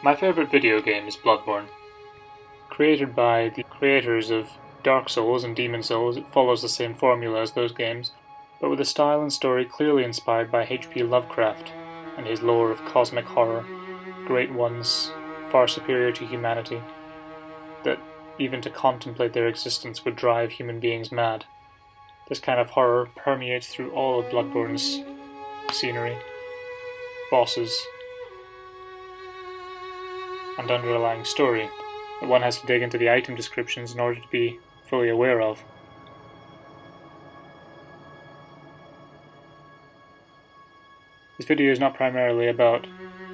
My favorite video game is Bloodborne. Created by the creators of Dark Souls and Demon Souls, it follows the same formula as those games, but with a style and story clearly inspired by H.P. Lovecraft and his lore of cosmic horror, great ones far superior to humanity, that even to contemplate their existence would drive human beings mad. This kind of horror permeates through all of Bloodborne's scenery, bosses, and underlying story that one has to dig into the item descriptions in order to be fully aware of. This video is not primarily about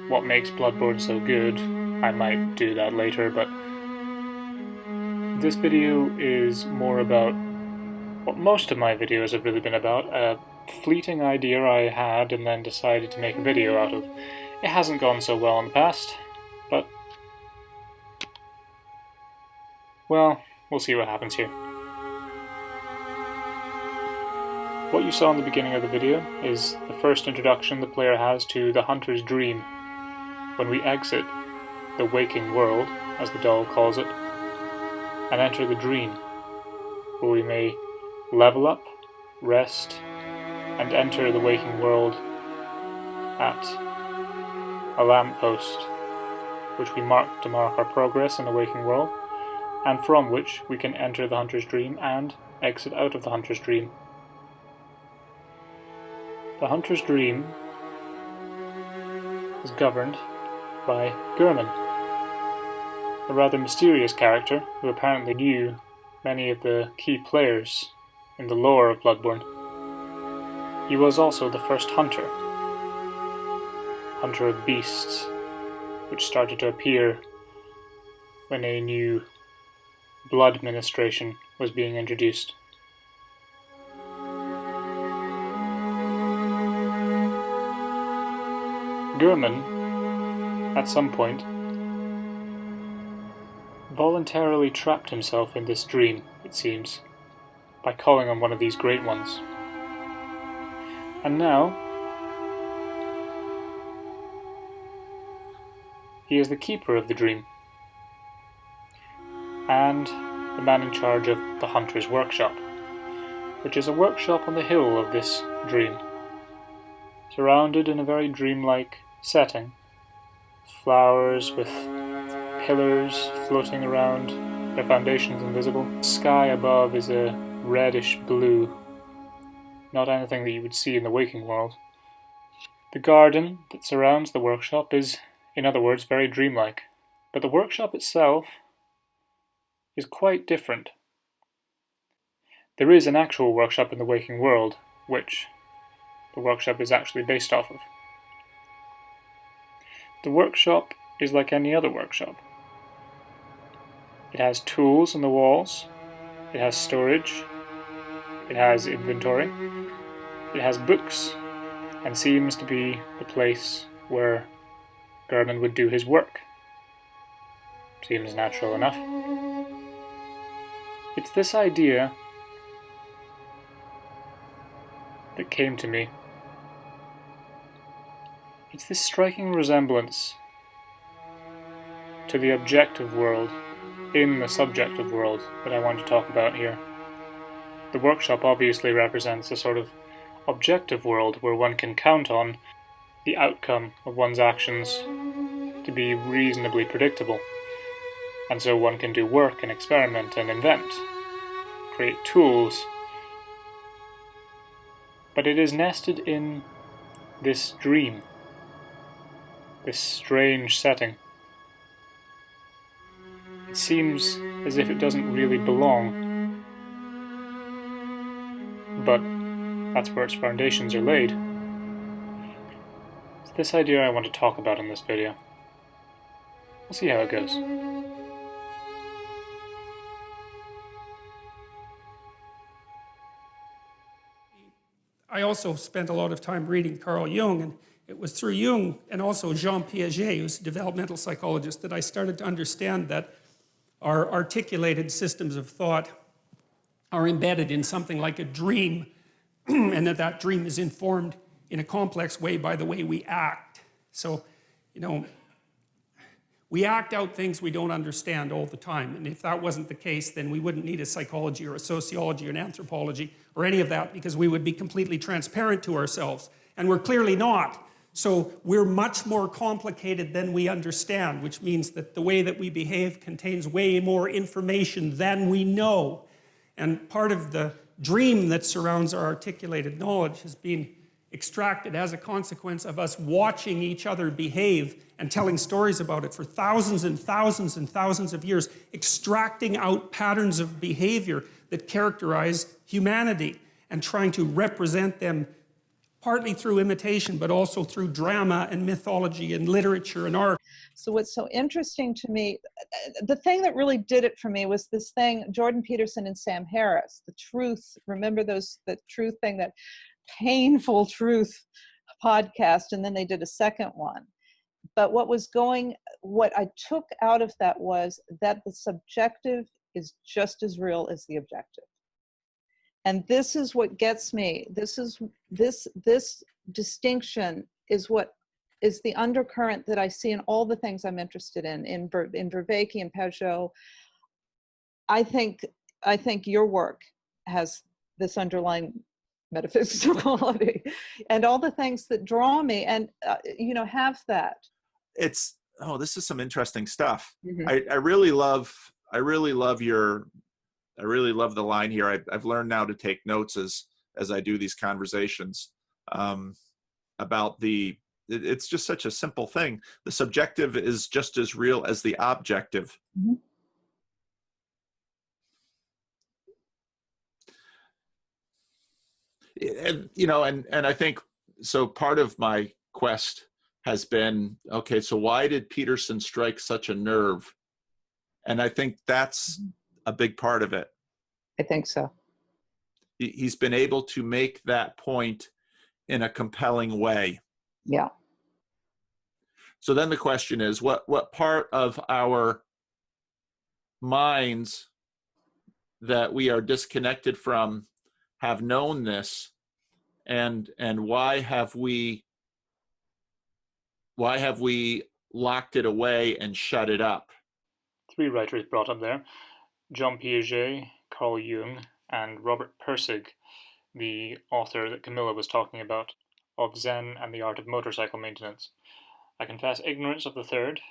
what makes Bloodborne so good. I might do that later, but this video is more about what most of my videos have really been about, a fleeting idea I had and then decided to make a video out of. It hasn't gone so well in the past, but well, we'll see what happens here. What you saw in the beginning of the video is the first introduction the player has to the Hunter's Dream, when we exit the waking world, as the doll calls it, and enter the dream, where we may level up, rest, and enter the waking world at a lamppost, which we mark to mark our progress in the waking world, and from which we can enter the Hunter's Dream and exit out of the Hunter's Dream. The Hunter's Dream is governed by Gehrman, a rather mysterious character who apparently knew many of the key players in the lore of Bloodborne. He was also the first hunter of beasts, which started to appear when a new blood ministration was being introduced. Gehrman, at some point, voluntarily trapped himself in this dream, it seems, by calling on one of these great ones. And now, he is the keeper of the dream, and the man in charge of the Hunter's Workshop, which is a workshop on the hill of this dream, surrounded in a very dreamlike setting, flowers with pillars floating around, their foundations invisible. The sky above is a reddish blue, not anything that you would see in the waking world. The garden that surrounds the workshop is, in other words, very dreamlike, but the workshop itself is quite different. There is an actual workshop in the waking world, which the workshop is actually based off of. The workshop is like any other workshop. It has tools on the walls, it has storage, it has inventory, it has books, and seems to be the place where Gehrman would do his work. Seems natural enough. It's this idea that came to me. It's this striking resemblance to the objective world in the subjective world that I want to talk about here. The workshop obviously represents a sort of objective world where one can count on the outcome of one's actions to be reasonably predictable, and so one can do work and experiment and invent, create tools. But it is nested in this dream, this strange setting. It seems as if it doesn't really belong, but that's where its foundations are laid. It's this idea I want to talk about in this video. We'll see how it goes. I also spent a lot of time reading Carl Jung, and it was through Jung and also Jean Piaget, who's a developmental psychologist, that I started to understand that our articulated systems of thought are embedded in something like a dream, and that dream is informed in a complex way by the way we act. So, We act out things we don't understand all the time. And if that wasn't the case, then we wouldn't need a psychology or a sociology or an anthropology or any of that, because we would be completely transparent to ourselves. And we're clearly not. So we're much more complicated than we understand, which means that the way that we behave contains way more information than we know. And part of the dream that surrounds our articulated knowledge has been extracted as a consequence of us watching each other behave and telling stories about it for thousands and thousands and thousands of years, extracting out patterns of behavior that characterize humanity and trying to represent them partly through imitation, but also through drama and mythology and literature and art. So what's so interesting to me, the thing that really did it for me was this thing, Jordan Peterson and Sam Harris, the truth, remember the truth thing, that painful truth podcast, and then they did a second one. But what I took out of that was that the subjective is just as real as the objective. And this is what gets me. This distinction is what is the undercurrent that I see in all the things I'm interested in Vervaeke and Peugeot. I think your work has this underlying metaphysical quality, and all the things that draw me, and have that. This is some interesting stuff. Mm-hmm. I really love the line here. I've learned now to take notes as I do these conversations about it's just such a simple thing. The subjective is just as real as the objective. Mm-hmm. And I think so. Part of my quest has been, okay, so why did Peterson strike such a nerve? And I think that's a big part of it. I think so. He's been able to make that point in a compelling way. Yeah. So then the question is, what part of our minds that we are disconnected from have known this, and why have we locked it away and shut it up? 3 writers brought up there: Jean Piaget, Carl Jung, and Robert Pirsig, the author that Camilla was talking about, of Zen and the Art of Motorcycle Maintenance. I confess ignorance of the third,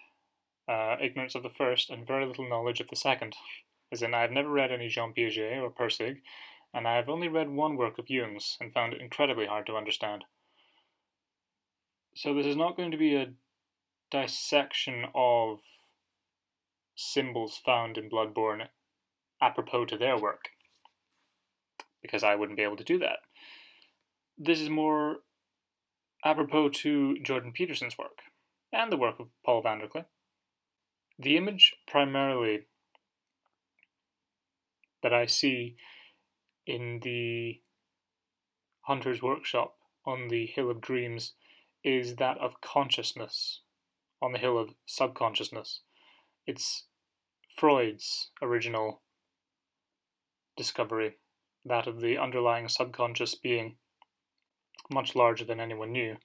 ignorance of the first, and very little knowledge of the second. As in, I have never read any Jean Piaget or Pirsig, and I have only read one work of Jung's and found it incredibly hard to understand. So this is not going to be a dissection of symbols found in Bloodborne apropos to their work, because I wouldn't be able to do that. This is more apropos to Jordan Peterson's work, and the work of Paul van der Klee. The image primarily that I see in the Hunter's Workshop on the Hill of Dreams is that of consciousness on the hill of subconsciousness. It's Freud's original discovery, that of the underlying subconscious being much larger than anyone knew,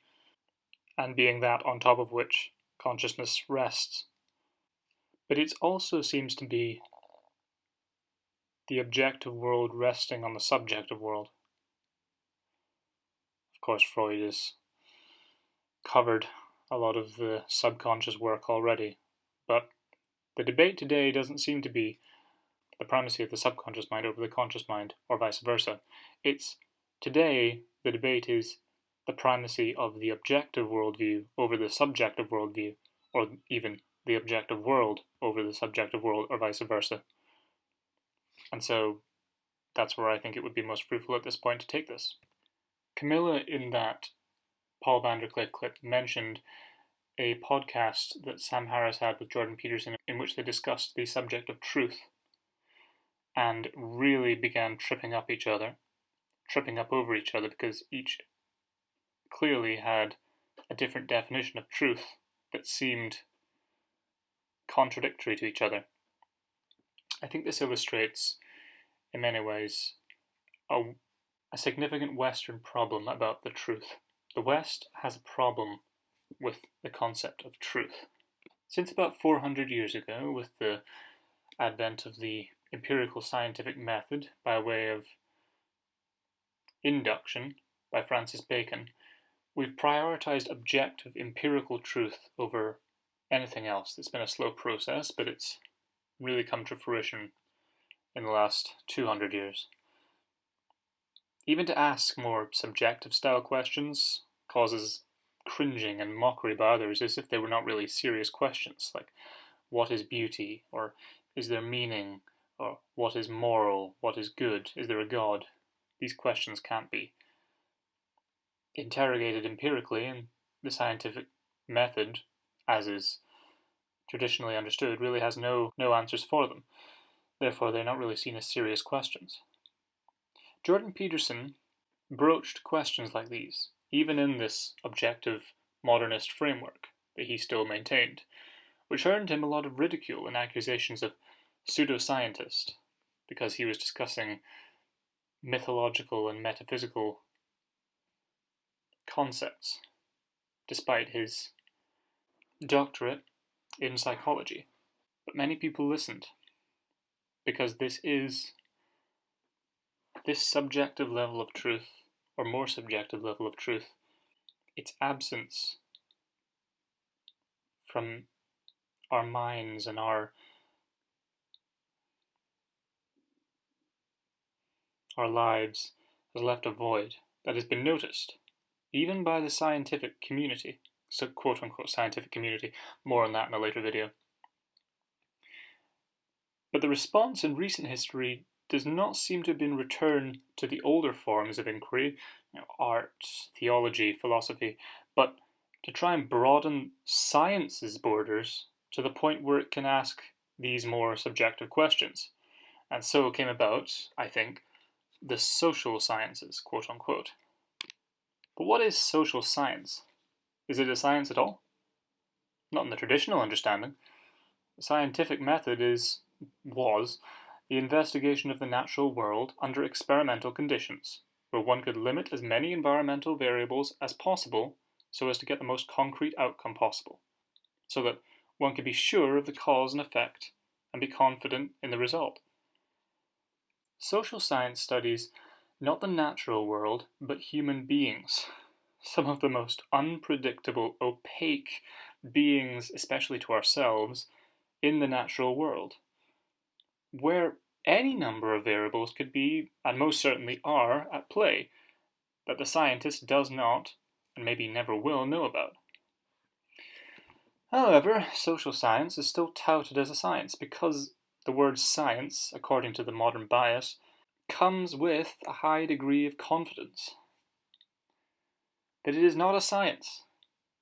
and being that on top of which consciousness rests. But it also seems to be the objective world resting on the subjective world. Of course, Freud has covered a lot of the subconscious work already, but the debate today doesn't seem to be the primacy of the subconscious mind over the conscious mind, or vice versa. Today, the debate is the primacy of the objective worldview over the subjective worldview, or even the objective world over the subjective world, or vice versa. And so that's where I think it would be most fruitful at this point to take this. Camilla, in that Paul van der Klee clip, mentioned a podcast that Sam Harris had with Jordan Peterson in which they discussed the subject of truth and really began tripping up over each other, because each clearly had a different definition of truth that seemed contradictory to each other. I think this illustrates, in many ways, a significant Western problem about the truth. The West has a problem with the concept of truth. Since about 400 years ago, with the advent of the empirical scientific method by way of induction by Francis Bacon, we've prioritized objective empirical truth over anything else. It's been a slow process, but it's really come to fruition in the last 200 years. Even to ask more subjective style questions causes cringing and mockery by others, as if they were not really serious questions, like what is beauty, or is there meaning, or what is moral, what is good, is there a God? These questions can't be interrogated empirically, and the scientific method, as is traditionally understood, really has no answers for them. Therefore, they're not really seen as serious questions. Jordan Peterson broached questions like these, even in this objective modernist framework that he still maintained, which earned him a lot of ridicule and accusations of pseudoscientist, because he was discussing mythological and metaphysical concepts, despite his doctorate in psychology. But many people listened, because this subjective level of truth, or more subjective level of truth, its absence from our minds and our lives has left a void that has been noticed, even by the scientific community, so quote-unquote scientific community. More on that in a later video. But the response in recent history does not seem to have been returned to the older forms of inquiry, art, theology, philosophy, but to try and broaden science's borders to the point where it can ask these more subjective questions. And so came about, I think, the social sciences, quote-unquote. But what is social science? Is it a science at all? Not in the traditional understanding. The scientific method was the investigation of the natural world under experimental conditions, where one could limit as many environmental variables as possible so as to get the most concrete outcome possible, so that one could be sure of the cause and effect and be confident in the result. Social science studies not the natural world, but human beings, some of the most unpredictable, opaque beings, especially to ourselves, in the natural world, where any number of variables could be, and most certainly are, at play, that the scientist does not, and maybe never will, know about. However, social science is still touted as a science because the word science, according to the modern bias, comes with a high degree of confidence. But it is not a science,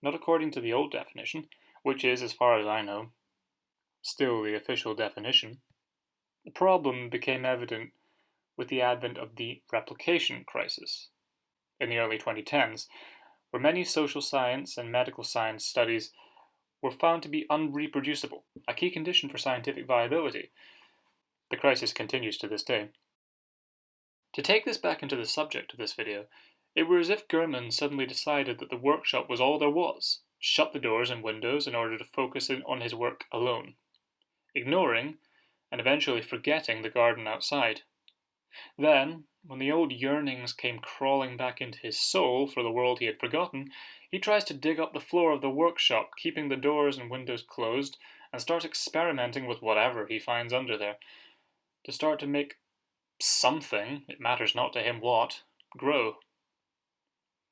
not according to the old definition, which is, as far as I know, still the official definition. The problem became evident with the advent of the replication crisis in the early 2010s, where many social science and medical science studies were found to be unreproducible, a key condition for scientific viability. The crisis continues to this day. To take this back into the subject of this video, it were as if Gurman suddenly decided that the workshop was all there was, shut the doors and windows in order to focus in on his work alone, ignoring and eventually forgetting the garden outside. Then, when the old yearnings came crawling back into his soul for the world he had forgotten, he tries to dig up the floor of the workshop, keeping the doors and windows closed, and starts experimenting with whatever he finds under there, to start to make something, it matters not to him what, grow.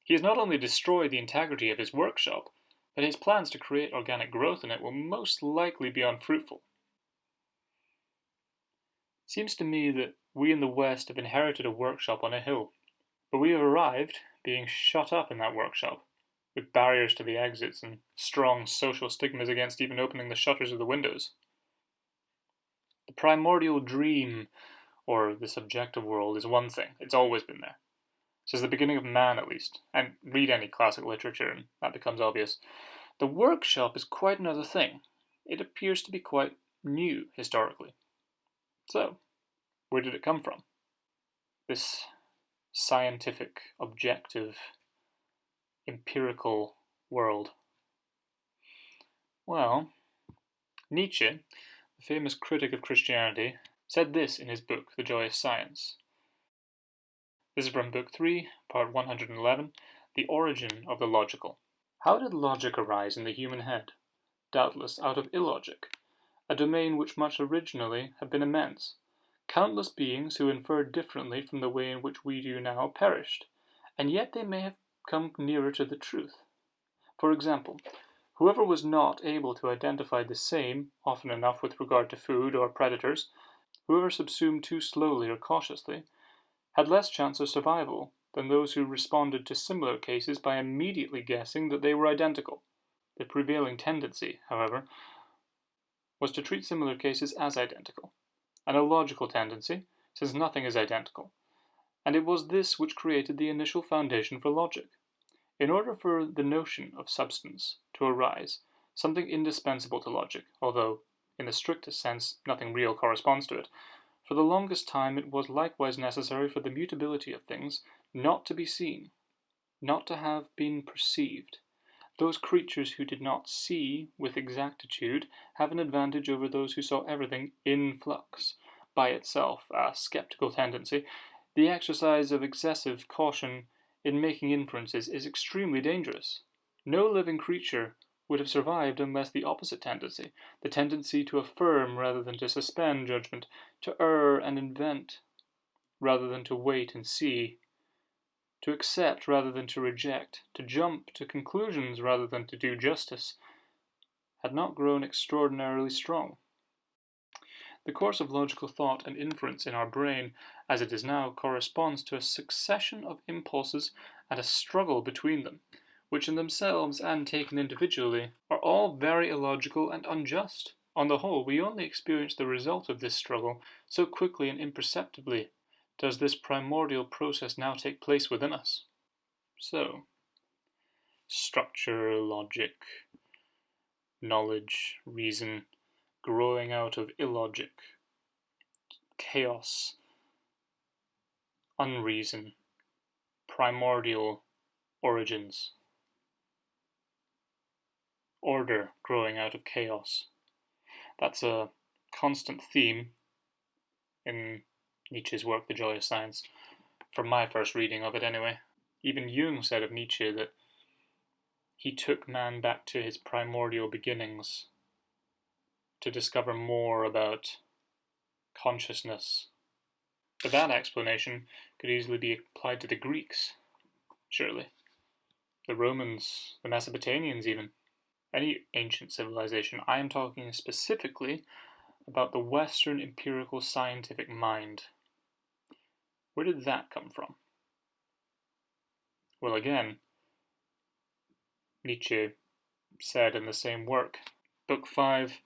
He has not only destroyed the integrity of his workshop, but his plans to create organic growth in it will most likely be unfruitful. It seems to me that we in the West have inherited a workshop on a hill, but we have arrived being shut up in that workshop, with barriers to the exits and strong social stigmas against even opening the shutters of the windows. The primordial dream, or the subjective world, is one thing. It's always been there. Since the beginning of man, at least. And read any classic literature and that becomes obvious. The workshop is quite another thing. It appears to be quite new, historically. So, where did it come from? This scientific, objective, empirical world. Well, Nietzsche, the famous critic of Christianity, said this in his book, The Joyous Science. This is from Book 3, Part 111, The Origin of the Logical. How did logic arise in the human head? Doubtless out of illogic, a domain which must originally have been immense. Countless beings who inferred differently from the way in which we do now perished, and yet they may have come nearer to the truth. For example, whoever was not able to identify the same, often enough with regard to food or predators, whoever subsumed too slowly or cautiously, had less chance of survival than those who responded to similar cases by immediately guessing that they were identical. The prevailing tendency, however, was to treat similar cases as identical, an illogical tendency, since nothing is identical, and it was this which created the initial foundation for logic. In order for the notion of substance to arise, something indispensable to logic, although, in the strictest sense, nothing real corresponds to it, for the longest time it was likewise necessary for the mutability of things not to be seen, not to have been perceived. Those creatures who did not see with exactitude have an advantage over those who saw everything in flux, by itself a skeptical tendency. The exercise of excessive caution in making inferences is extremely dangerous. No living creature would have survived unless the opposite tendency, the tendency to affirm rather than to suspend judgment, to err and invent rather than to wait and see, to accept rather than to reject, to jump to conclusions rather than to do justice, had not grown extraordinarily strong. The course of logical thought and inference in our brain, as it is now, corresponds to a succession of impulses and a struggle between them, which in themselves and taken individually are all very illogical and unjust. On the whole, we only experience the result of this struggle so quickly and imperceptibly does this primordial process now take place within us. So, structure, logic, knowledge, reason, growing out of illogic, chaos, unreason, primordial origins, order growing out of chaos. That's a constant theme in Nietzsche's work, The Joyous Science, from my first reading of it anyway. Even Jung said of Nietzsche that he took man back to his primordial beginnings to discover more about consciousness. But that explanation could easily be applied to the Greeks, surely. The Romans, the Mesopotamians even. Any ancient civilization. I am talking specifically about the Western empirical scientific mind. Where did that come from? Well, again, Nietzsche said in the same work, Book 5,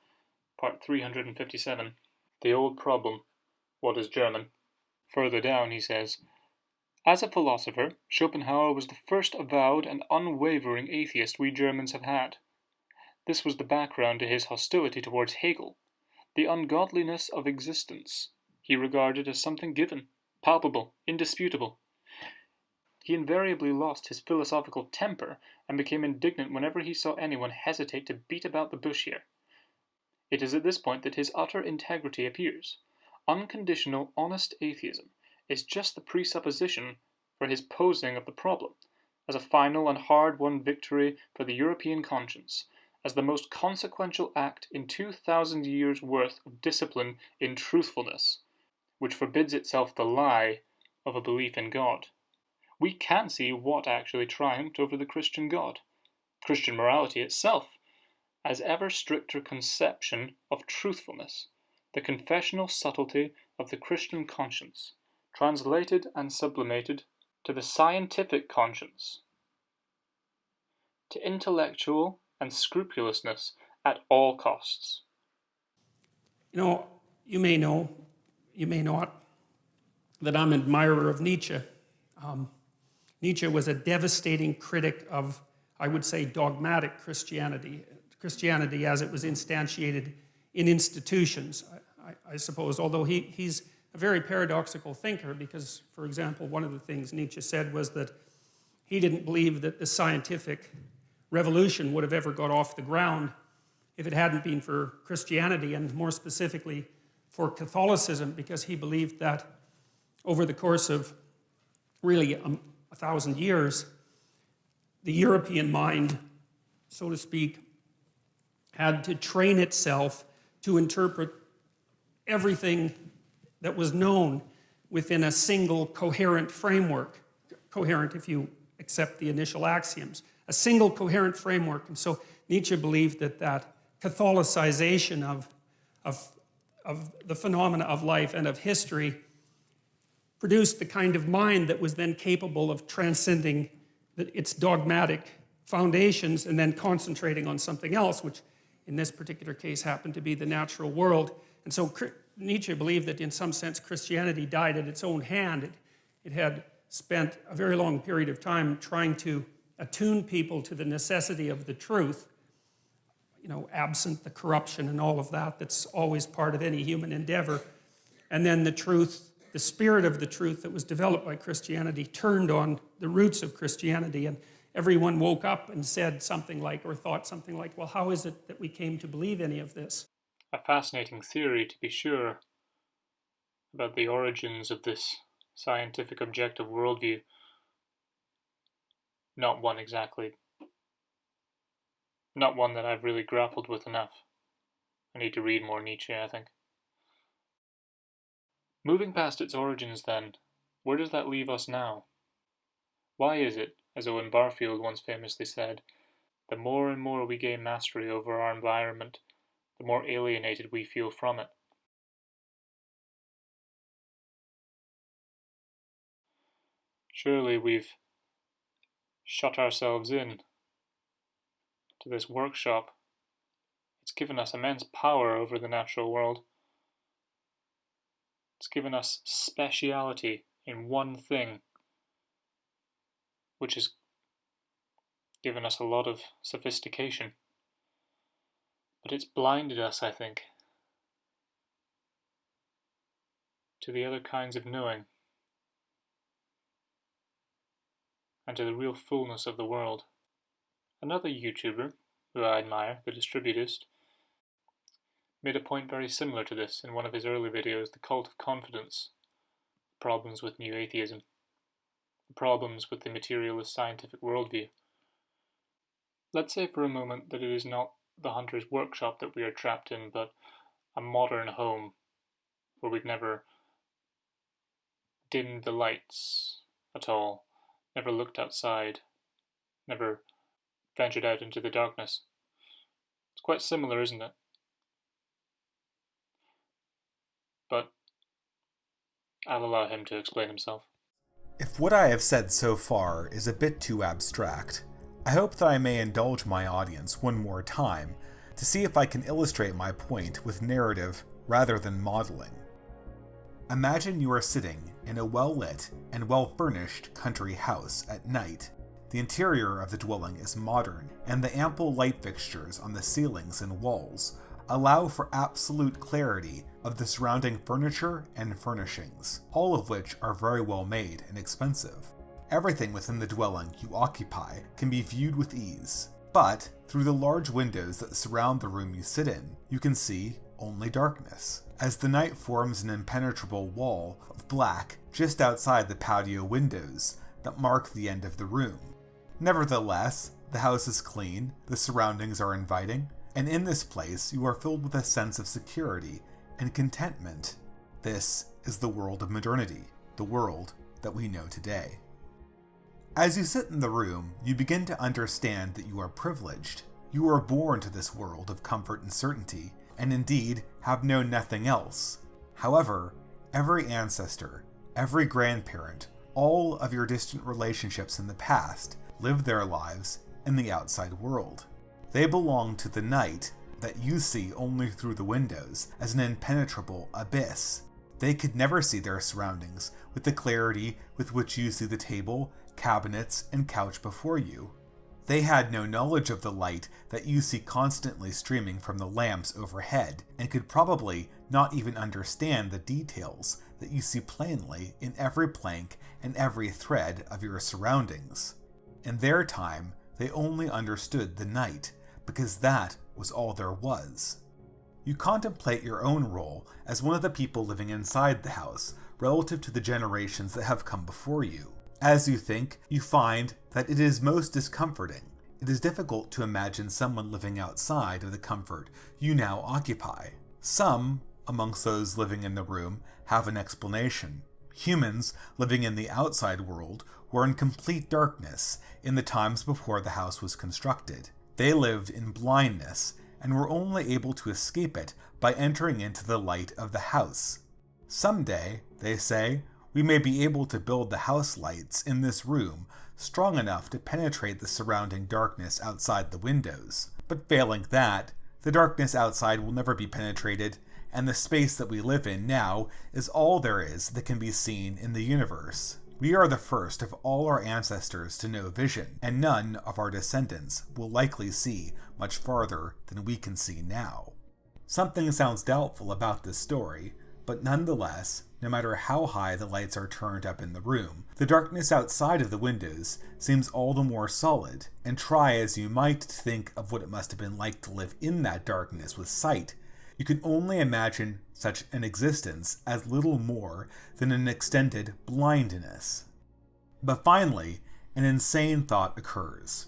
Part 357, The Old Problem, What is German? Further down he says, as a philosopher, Schopenhauer was the first avowed and unwavering atheist we Germans have had. This was the background to his hostility towards Hegel. The ungodliness of existence he regarded as something given, palpable, indisputable. He invariably lost his philosophical temper and became indignant whenever he saw anyone hesitate to beat about the bush here. It is at this point that his utter integrity appears. Unconditional, honest atheism is just the presupposition for his posing of the problem, as a final and hard-won victory for the European conscience, as the most consequential act in 2,000 years' worth of discipline in truthfulness, which forbids itself the lie of a belief in God. We can see what actually triumphed over the Christian God, Christian morality itself, as ever stricter conception of truthfulness, the confessional subtlety of the Christian conscience, translated and sublimated to the scientific conscience, to intellectual and scrupulousness at all costs. You may know, you may not, that I'm an admirer of Nietzsche. Nietzsche was a devastating critic of, I would say, dogmatic Christianity. Christianity as it was instantiated in institutions, I suppose, although he's a very paradoxical thinker because, for example, one of the things Nietzsche said was that he didn't believe that the scientific revolution would have ever got off the ground if it hadn't been for Christianity, and more specifically for Catholicism, because he believed that over the course of really 1,000 years, the European mind, so to speak, had to train itself to interpret everything that was known within a single coherent framework. Coherent if you accept the initial axioms. A single coherent framework. And so Nietzsche believed that that Catholicization of the phenomena of life and of history produced the kind of mind that was then capable of transcending its dogmatic foundations and then concentrating on something else, which in this particular case happened to be the natural world. And so Nietzsche believed that in some sense Christianity died at its own hand. It had spent a very long period of time trying to attune people to the necessity of the truth, you know, absent the corruption and all of that that's always part of any human endeavor. And then the truth, the spirit of the truth that was developed by Christianity turned on the roots of Christianity, and everyone woke up and said something like, or thought something like, well, how is it that we came to believe any of this? A fascinating theory, to be sure, about the origins of this scientific objective worldview. Not one exactly. Not one that I've really grappled with enough. I need to read more Nietzsche, I think. Moving past its origins then, where does that leave us now? Why is it, as Owen Barfield once famously said, the more and more we gain mastery over our environment, the more alienated we feel from it? Surely we've shut ourselves in to this workshop. It's given us immense power over the natural world. It's given us speciality in one thing, which has given us a lot of sophistication. But it's blinded us, I think, to the other kinds of knowing and to the real fullness of the world. Another YouTuber, who I admire, the Distributist, made a point very similar to this in one of his early videos, The Cult of Confidence, the problems with New Atheism, the problems with the materialist scientific worldview. Let's say for a moment that it is not the hunter's workshop that we are trapped in, but a modern home where we've never dimmed the lights at all, never looked outside, never ventured out into the darkness. It's quite similar, isn't it? But I'll allow him to explain himself. If what I have said so far is a bit too abstract, I hope that I may indulge my audience one more time to see if I can illustrate my point with narrative rather than modeling. Imagine you are sitting in a well-lit and well-furnished country house at night. The interior of the dwelling is modern, and the ample light fixtures on the ceilings and walls allow for absolute clarity of the surrounding furniture and furnishings, all of which are very well made and expensive. Everything within the dwelling you occupy can be viewed with ease, but through the large windows that surround the room you sit in, you can see only darkness, as the night forms an impenetrable wall of black just outside the patio windows that mark the end of the room. Nevertheless, the house is clean, the surroundings are inviting, and in this place you are filled with a sense of security and contentment. This is the world of modernity, the world that we know today. As you sit in the room, you begin to understand that you are privileged. You are born to this world of comfort and certainty, and indeed have known nothing else. However, every ancestor, every grandparent, all of your distant relationships in the past live their lives in the outside world. They belong to the night that you see only through the windows as an impenetrable abyss. They could never see their surroundings with the clarity with which you see the table, cabinets, and couch before you. They had no knowledge of the light that you see constantly streaming from the lamps overhead, and could probably not even understand the details that you see plainly in every plank and every thread of your surroundings. In their time, they only understood the night, because that was all there was. You contemplate your own role as one of the people living inside the house relative to the generations that have come before you. As you think, you find that it is most discomforting. It is difficult to imagine someone living outside of the comfort you now occupy. Some, amongst those living in the room, have an explanation. Humans living in the outside world were in complete darkness in the times before the house was constructed. They lived in blindness and were only able to escape it by entering into the light of the house. Someday, they say, we may be able to build the house lights in this room strong enough to penetrate the surrounding darkness outside the windows. But failing that, the darkness outside will never be penetrated, and the space that we live in now is all there is that can be seen in the universe. We are the first of all our ancestors to know vision, and none of our descendants will likely see much farther than we can see now. Something sounds doubtful about this story, but nonetheless, no matter how high the lights are turned up in the room, the darkness outside of the windows seems all the more solid, and try as you might to think of what it must have been like to live in that darkness with sight, you can only imagine such an existence as little more than an extended blindness. But finally, an insane thought occurs.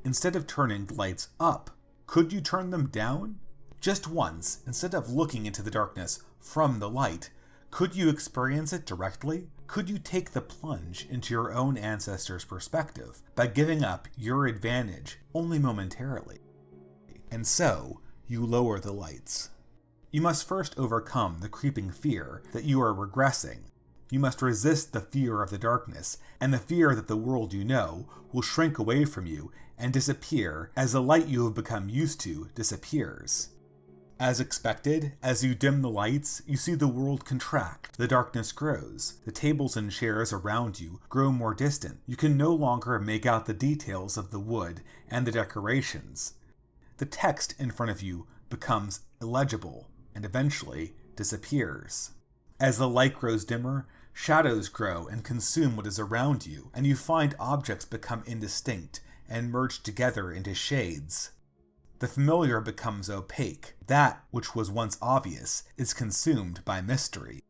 Instead of turning the lights up, could you turn them down? Just once, instead of looking into the darkness from the light, could you experience it directly? Could you take the plunge into your own ancestors' perspective by giving up your advantage only momentarily? And so, you lower the lights. You must first overcome the creeping fear that you are regressing. You must resist the fear of the darkness and the fear that the world you know will shrink away from you and disappear as the light you have become used to disappears. As expected, as you dim the lights, you see the world contract. The darkness grows. The tables and chairs around you grow more distant. You can no longer make out the details of the wood and the decorations. The text in front of you becomes illegible and eventually disappears. As the light grows dimmer, shadows grow and consume what is around you, and you find objects become indistinct and merge together into shades. The familiar becomes opaque. That which was once obvious is consumed by mystery.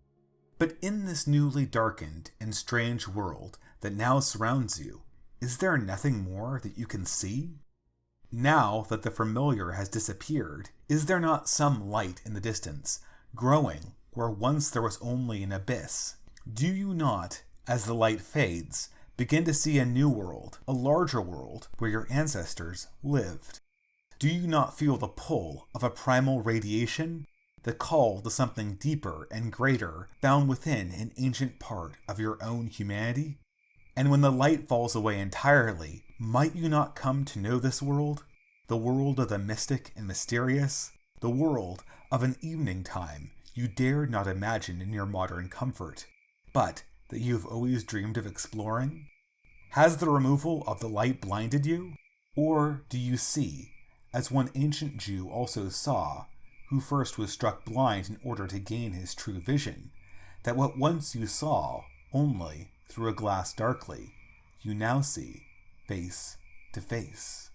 But in this newly darkened and strange world that now surrounds you, is there nothing more that you can see? Now that the familiar has disappeared, is there not some light in the distance, growing where once there was only an abyss? Do you not, as the light fades, begin to see a new world, a larger world, where your ancestors lived? Do you not feel the pull of a primal radiation, the call to something deeper and greater found within an ancient part of your own humanity? And when the light falls away entirely, might you not come to know this world? The world of the mystic and mysterious? The world of an evening time you dared not imagine in your modern comfort, but that you have always dreamed of exploring? Has the removal of the light blinded you? Or do you see, as one ancient Jew also saw, who first was struck blind in order to gain his true vision, that what once you saw only through a glass darkly, you now see face to face?